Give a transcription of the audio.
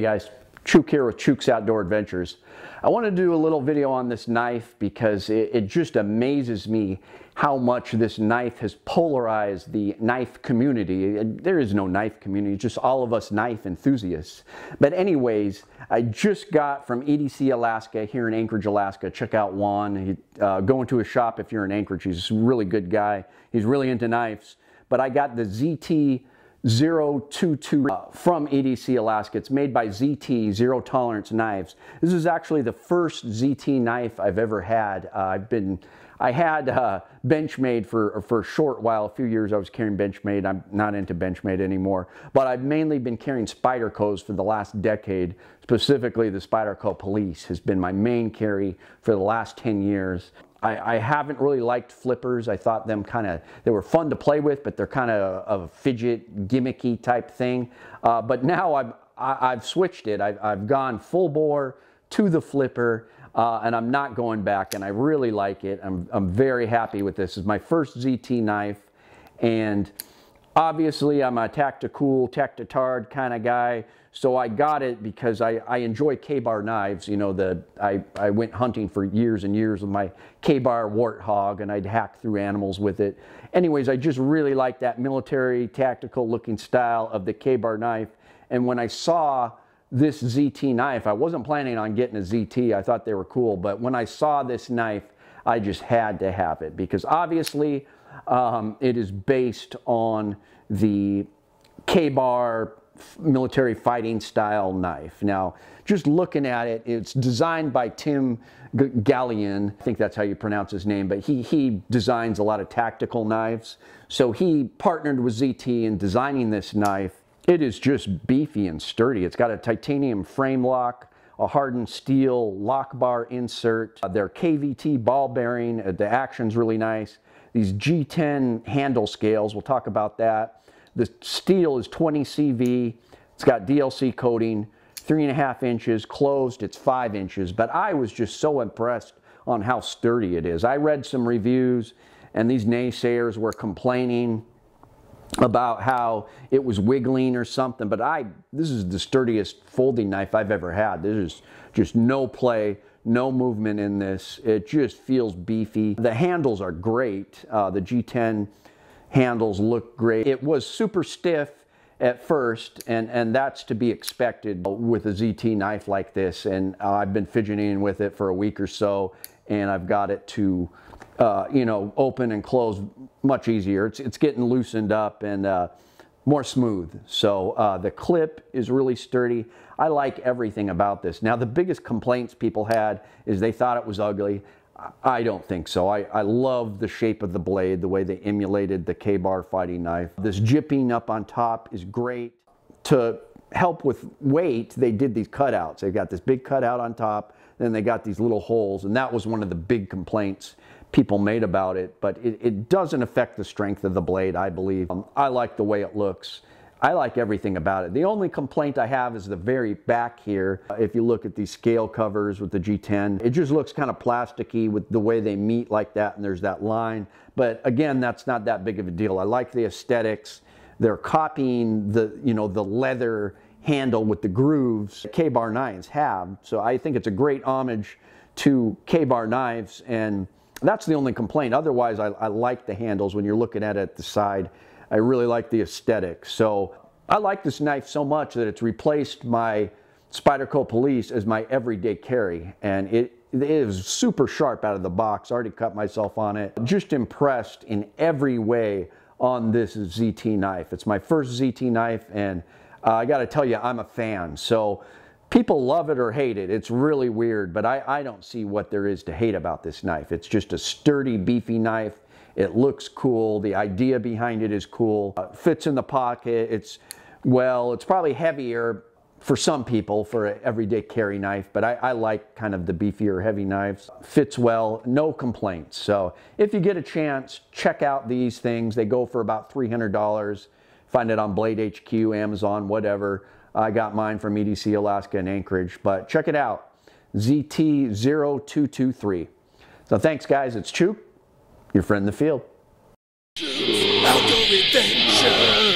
guys, Chuke here with Chuke's Outdoor Adventures. I want to do a little video on this knife because it just amazes me how much this knife has polarized the knife community. There is no knife community, just all of us knife enthusiasts. But anyways, I just got from EDC Alaska here in Anchorage, Alaska. Check out Juan. Go into his shop if you're in Anchorage. He's a really good guy. He's really into knives. But I got the ZT 022 from EDC Alaska. It's made by ZT, Zero Tolerance Knives. This is actually the first ZT knife I've ever had. I had Benchmade for a short while. A few years I was carrying Benchmade. I'm not into Benchmade anymore. But I've mainly been carrying Spydercos for the last decade. Specifically, the Spyderco Police has been my main carry for the last 10 years. I haven't really liked flippers. I thought them they were fun to play with, but they're kind of a fidget, gimmicky type thing. But now I've switched it. I've gone full bore to the flipper, and I'm not going back, and I really like it. I'm very happy with this. It's my first ZT knife, and obviously I'm a tactical, tactitard kind of guy. So I got it because I enjoy K-bar knives. You know, I went hunting for years and years with my K-bar Warthog, and I'd hack through animals with it. Anyways, I just really like that military, tactical looking style of the K-bar knife. And when I saw this ZT knife, I wasn't planning on getting a ZT. I thought they were cool. But when I saw this knife, I just had to have it because obviously it is based on the K-bar military fighting style knife. Now, just looking at it, it's designed by Tim Gallion. I think that's how you pronounce his name, but he designs a lot of tactical knives. So he partnered with ZT in designing this knife. It is just beefy and sturdy. It's got a titanium frame lock, a hardened steel lock bar insert, their KVT ball bearing, the action's really nice. These G10 handle scales, we'll talk about that. The steel is 20 CV. It's got DLC coating, 3.5 inches. Closed, it's 5 inches. But I was just so impressed on how sturdy it is. I read some reviews, and these naysayers were complaining about how it was wiggling or something. But this is the sturdiest folding knife I've ever had. There's just no play, no movement in this. It just feels beefy. The handles are great. The G10 handles look great. It was super stiff at first, and that's to be expected with a ZT knife like this. And I've been fidgeting with it for a week or so, and I've got it to you know, open and close much easier. It's getting loosened up and more smooth. So the clip is really sturdy. I like everything about this. Now, the biggest complaints people had is they thought it was ugly. I don't think so. I love the shape of the blade, the way they emulated the K-bar fighting knife. This jipping up on top is great. To help with weight, they did these cutouts. They've got this big cutout on top, then they got these little holes, and that was one of the big complaints people made about it, but it doesn't affect the strength of the blade, I believe. I like the way it looks. I like everything about it. The only complaint I have is the very back here. If you look at these scale covers with the G10, it just looks kind of plasticky with the way they meet like that, and there's that line. But again, that's not that big of a deal. I like the aesthetics. They're copying the leather handle with the grooves K-bar knives have. So I think it's a great homage to K-bar knives, and that's the only complaint. Otherwise, I like the handles when you're looking at it at the side. I really like the aesthetic. So I like this knife so much that it's replaced my Spyderco Police as my everyday carry. And it is super sharp out of the box. I already cut myself on it. Just impressed in every way on this ZT knife. It's my first ZT knife, and I gotta tell you, I'm a fan. So people love it or hate it. It's really weird, but I don't see what there is to hate about this knife. It's just a sturdy, beefy knife. It looks cool. The idea behind it is cool. Fits in the pocket. It's probably heavier for some people for an everyday carry knife, but I like kind of the beefier, heavy knives. Fits well, no complaints. So if you get a chance, check out these things. They go for about $300. Find it on Blade HQ, Amazon, whatever. I got mine from EDC Alaska and Anchorage, but check it out. ZT0223. So thanks, guys. It's Chuke, your friend in the field. Outdoor Adventure.